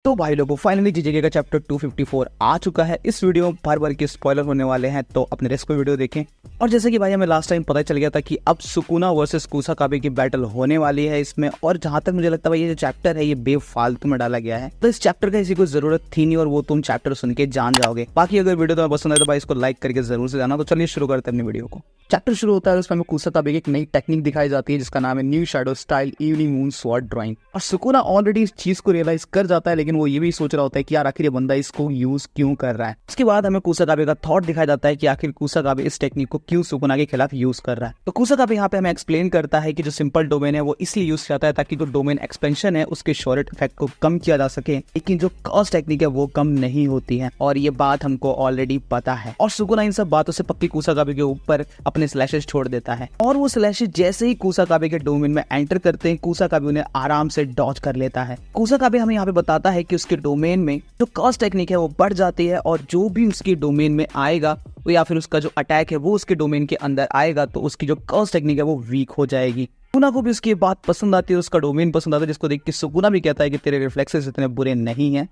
तो भाई लोगों फाइनली जीजेके का चैप्टर 254 आ चुका है। इस वीडियो में भर भर के स्पॉइलर होने वाले हैं, तो अपने रेस्ट को वीडियो देखें। और जैसे कि भाई हमें लास्ट टाइम पता चल गया था कि अब सुकुना वर्सेस कुसाकाबे की बैटल होने वाली है इसमें। और जहां तक मुझे लगता है ये जो चैप्टर है ये बेफालतू में डाला गया है, तो इस चैप्टर का किसी को जरूरत थी नहीं और वो तुम चैप्टर सुन के जान जाओगे। बाकी अगर वीडियो तुम्हें पसंद है तो भाई इसको लाइक करके जरूर से जाना। तो चलिए शुरू करते हैं अपनी वीडियो को। चैप्टर शुरू होता है, उसमें हमें कुसाकाबे की एक नई टेक्निक दिखाई जाती है जिसका नाम है new shadow style evening moon sword drawing. और सुकुना ऑलरेडी इस चीज को रियलाइज कर जाता है, लेकिन वो ये भी सोच रहा होता है कि यार आखिर ये बंदा इसको यूज क्यों कर रहा है। उसके बाद हमें कुसाकाबे का थॉट दिखाया जाता है कि आखिर कुसाकाबे इस टेक्निक को क्यों सुकुना के खिलाफ यूज कर रहा है। तो कुसाकाबे यहाँ पे हमें एक्सप्लेन करता है कि जो सिंपल डोमेन है वो इसलिए यूज किया जाता है ताकि जो डोमेन एक्सपेंशन है उसके शॉर्ट इफेक्ट को कम किया जा सके, लेकिन जो कॉस्ट टेक्निक है वो कम नहीं होती है। और ये बात हमको ऑलरेडी पता है। और सुकुना इन सब बातों से पक्की कुसाकाबे के ऊपर अपने स्लैशेस छोड़ देता है। और वो स्लैशेस जैसे ही कुसाकाबे के डोमेन में एंटर करते हैं, कुसाकाबे उन्हें आराम से डॉज कर लेता है। कुसाकाबे हमें यहाँ पे बताता है कि उसके डोमेन में जो कॉस्ट टेक्निक है वो बढ़ जाती है, और जो भी उसकी डोमेन में आएगा वो या फिर उसका जो अटैक है वो उसके डोमेन के अंदर आएगा तो उसकी जो कॉस्ट टेक्निक है वो वीक हो जाएगी। सुकुना को भी उसकी बात पसंद आती है, उसका डोमेन पसंद आता है, जिसको देख के सुकुना भी कहता है कि तेरे रिफ्लेक्सेस इतने बुरे नहीं हैं।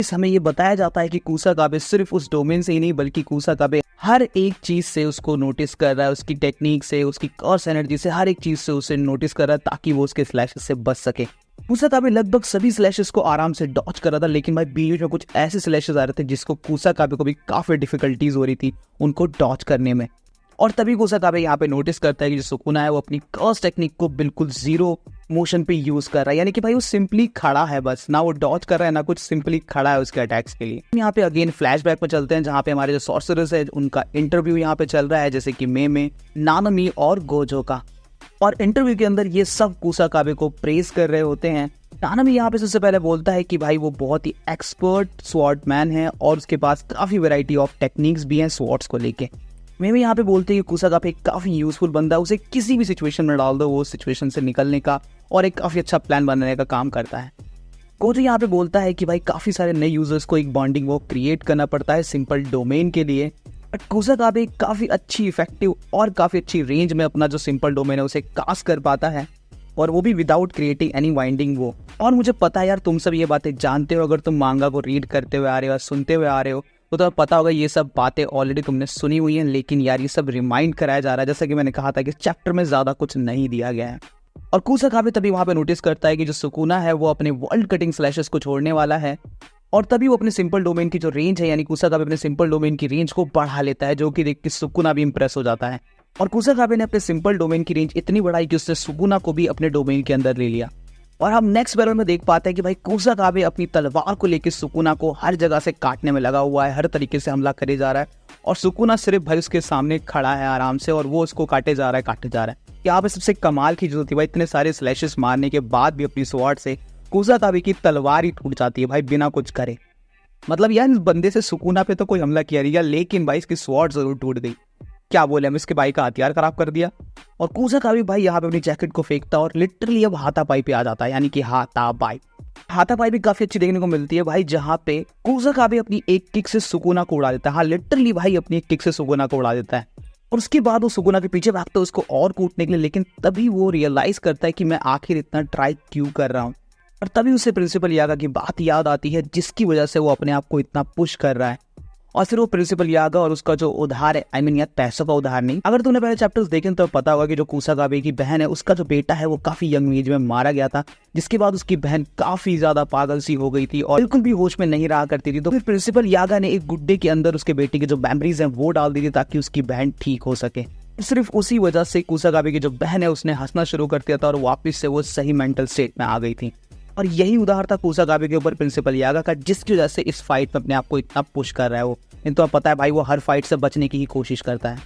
इस हमें ये बताया जाता है कि कुसाकाबे सिर्फ उस डोमेन से ही नहीं बल्कि कुसाकाबे हर एक चीज से उसको नोटिस कर रहा है, उसकी टेक्निक से, उसकी कॉस्ट एनर्जी से, हर एक चीज से उसे नोटिस कर रहा है ताकि वो उसके स्लैशेस से बच सके। कुसाकाबे लगभग सभी स्लैशेस को आराम से डॉज कर रहा था, लेकिन भाई बीच में कुछ ऐसे स्लैशेस आ रहे थे जिसको कुसाकाबे को भी काफी डिफिकल्टीज हो रही थी उनको डॉज करने में। और तभी कुसाकाबे यहाँ पे नोटिस करता है कि जो सुकुना है वो अपनी कॉस्ट टेक्निक को बिल्कुल जीरो मोशन पे यूज कर रहा है, यानी कि भाई वो सिंपली खड़ा है, बस ना वो डॉज कर रहा है ना कुछ, सिंपली खड़ा है उसके अटैक्स के लिए। यहाँ पे अगेन फ्लैशबैक पे चलते हैं जहाँ पे हमारे जो सॉर्सरर्स है उनका इंटरव्यू यहाँ पे चल रहा है, जैसे कि मेमे, नानामी और गोजो का। और इंटरव्यू के अंदर ये सब कुसाकाबे को प्रेज कर रहे होते हैं। नानामी यहाँ पे सबसे पहले बोलता है कि भाई वो बहुत ही एक्सपर्ट स्वॉर्ड मैन है और उसके पास काफी वैरायटी ऑफ टेक्निक्स भी हैं स्वॉर्ड्स को लेके। मैं भी यहाँ पे बोलते हैं कि कुसाकाबे काफी यूजफुल बंदा है, उसे किसी भी सिचुएशन में डाल दो वो सिचुएशन से निकलने का और एक काफी अच्छा प्लान बनाने का काम करता है। गोजो यहाँ पे बोलता है कि भाई काफी सारे नए यूजर्स को एक बॉन्डिंग वो क्रिएट करना पड़ता है सिंपल डोमेन के लिए, बट कुसाकाबे काफी अच्छी इफेक्टिव और काफी अच्छी रेंज में अपना जो सिंपल डोमेन है उसे कास्ट कर पाता है, और वो भी विदाउट क्रिएटिंग एनी वाइंडिंग वो। और मुझे पता है यार तुम सब ये बातें जानते हो, अगर तुम मांगा को रीड करते हुए आ रहे हो, सुनते हुए आ रहे हो, तो तुम्हें पता होगा ये सब बातें ऑलरेडी तुमने सुनी हुई हैं, लेकिन यार ये सब रिमाइंड कराया जा रहा है। जैसा कि मैंने कहा था कि चैप्टर में ज्यादा कुछ नहीं दिया गया है। और कुसाकाबे तभी वहां पे नोटिस करता है कि जो सुकुना है वो अपने वर्ल्ड कटिंग स्लैशेस को छोड़ने वाला है, और तभी वो अपने सिंपल डोमेन की जो रेंज है, यानी कुसाकाबे अपने सिंपल डोमेन की रेंज को बढ़ा लेता है, जो कि देख के सुकुना भी इंप्रेस हो जाता है। और कुसाकाबे ने अपने सिंपल डोमेन की रेंज इतनी बढ़ाई कि उसने सुकुना को भी अपने डोमेन के अंदर ले लिया। और हम नेक्स्ट बैरल में देख पाते हैं कि भाई कुसाकाबे अपनी तलवार को लेकर सुकुना को हर जगह से काटने में लगा हुआ है, हर तरीके से हमला करे जा रहा है, और सुकुना सिर्फ भाई उसके सामने खड़ा है आराम से और वो उसको काटे जा रहा है। यहाँ पे सबसे कमाल की जो थी भाई, इतने सारे स्लैशेस मारने के बाद भी अपनी स्वॉर्ड से कुसाकाबे की तलवार ही टूट जाती है भाई बिना कुछ करे। मतलब यार इस बंदे से सुकुना पे तो कोई हमला किया नहीं गया, लेकिन भाई इसकी स्वॉर्ड जरूर टूट गई। क्या बोले, हम इसके भाई का हथियार खराब कर दिया। और कुसाकाबे भाई यहाँ पे अपनी जैकेट को फेंकता और लिटरली अब हाथापाई पे आ जाता है, यानी कि हाथापाई भी काफी अच्छी देखने को मिलती है भाई, जहाँ पे कुसाकाबे अपनी एक किक से सुकुना को उड़ा देता है। हाँ लिटरली भाई अपनी एक किक से सुकुना को उड़ा देता है, और उसके बाद वो सुकुना के पीछे भागता है उसको और कूटने के लिए, लेकिन तभी वो रियलाइज करता है कि मैं आखिर इतना ट्राई क्यों कर रहा हूँ। और तभी उसे प्रिंसिपल यागा की बात याद आती है जिसकी वजह से वो अपने आप को इतना पुश कर रहा है। और फिर वो प्रिंसिपल यागा और उसका जो उधार है, आई मीन यार पैसों का उधार नहीं, अगर तूने पहले चैप्टर्स देखे तो पता होगा कि जो कुसाकाबे की बहन है उसका जो बेटा है वो काफी यंग एज में मारा गया था, जिसके बाद उसकी बहन काफी ज्यादा पागल सी हो गई थी और बिल्कुल भी होश में नहीं रहा करती थी। तो फिर प्रिंसिपल यागा ने एक गुड्डे के अंदर उसके बेटे की जो मेमोरीज हैं वो डाल दी थी ताकि उसकी बहन ठीक हो सके। सिर्फ उसी वजह से कुसाकाबे की जो बहन है उसने हंसना शुरू कर दिया था और वापिस से वो सही मेंटल स्टेट में आ गई थी। और यही उदाहरण था कुसाकाबे के ऊपर प्रिंसिपल यागा का, जिसकी वजह से इस फाइट में अपने आप को इतना पुश कर रहा है वो। नहीं तो पता है भाई वो हर फाइट से बचने की ही कोशिश करता है।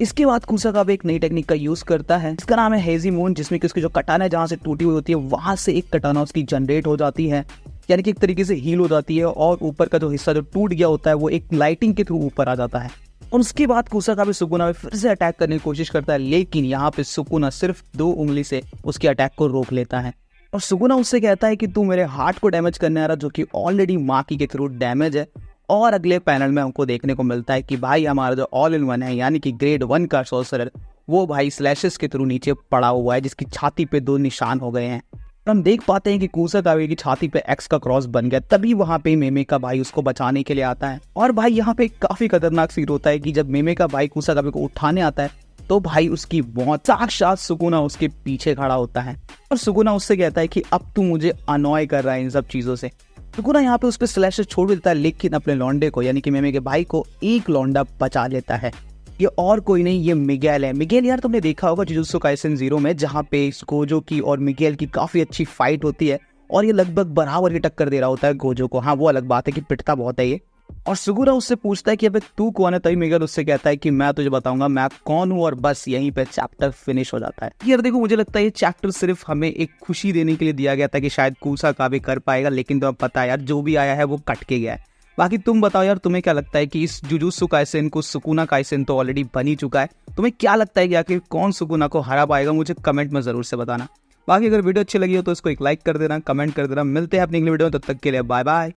इसके बाद कुसाकाबे एक नई टेक्निक का यूज करता है, इसका नाम है हेजी मून, जिसमें कि उसकी जो कटाना है जहाँ से टूटी हुई होती है वहां से एक कटाना उसकी जनरेट हो जाती है, यानी कि एक तरीके से हील हो जाती है, और ऊपर का जो हिस्सा जो टूट गया होता है वो एक लाइटिंग के थ्रू ऊपर आ जाता है। और उसके बाद कुसाकाबे सुकुना में फिर से अटैक करने की कोशिश करता है, लेकिन यहाँ पे सुकुना सिर्फ 2 उंगली से उसके अटैक को रोक लेता है। और सुकुना उससे कहता है कि तू मेरे हार्ट को डैमेज करने आ रहा, जो कि ऑलरेडी माकी के थ्रू डैमेज है। और अगले पैनल में हमको देखने को मिलता है कि भाई हमारा जो ऑल इन वन है, यानी कि ग्रेड 1 का सॉर्सरर, वो भाई स्लैशेस के थ्रू नीचे पड़ा हुआ है, जिसकी छाती पे 2 निशान हो गए हैं। हम देख पाते हैं कि कुसाकाबे की छाती पे एक्स का क्रॉस बन गया। तभी वहां पे मेमे का भाई उसको बचाने के लिए आता है। और भाई यहाँ पे काफी खतरनाक सीन होता है कि जब मेमे का भाई कुसाकाबे को उठाने आता है तो भाई उसकी मौत, साक्षात सुकुना उसके पीछे खड़ा होता है और सुकुना उससे कहता है कि अब तू मुझे अनॉय कर रहा है इन सब चीजों से। सुकुना यहाँ पे उस पर स्लैशर छोड़ देता है, लेकिन अपने लौंडे को यानी कि मेमे के भाई को एक लौंडा बचा लेता है। ये और कोई नहीं, ये मिगेल है। मिगेल यार तुमने देखा होगा जुजुत्सु काइसेन 0 में, जहाँ पे गोजो की और मिगेल की काफी अच्छी फाइट होती है और ये लगभग बराबर की टक्कर दे रहा होता है गोजो को। हाँ वो अलग बात है कि पिटता बहुत है ये। और सुकुना उससे पूछता है कि अबे तू कौन है, तभी मिगेल उससे कहता है कि मैं तुझे बताऊंगा मैं कौन हूँ, और बस यहीं पे चैप्टर फिनिश हो जाता है। यार देखो मुझे लगता है ये चैप्टर सिर्फ हमें एक खुशी देने के लिए दिया गया था कि शायद कुसाकाबे कर पाएगा, लेकिन तुम्हें पता है यार जो भी आया है वो कट के गया है। बाकी तुम बताओ यार, तुम्हें क्या लगता है कि इस जुजुत्सु काइसेन को सुकुना काइसेन तो ऑलरेडी बन ही चुका है, तुम्हें क्या लगता है कि आखिर कौन सुकुना को हरा पाएगा? मुझे कमेंट में जरूर से बताना। बाकी अगर वीडियो अच्छी लगी हो तो इसको एक लाइक कर देना, कमेंट कर देना। मिलते हैं अपनी अगली वीडियो में, तब तक के लिए बाय बाय।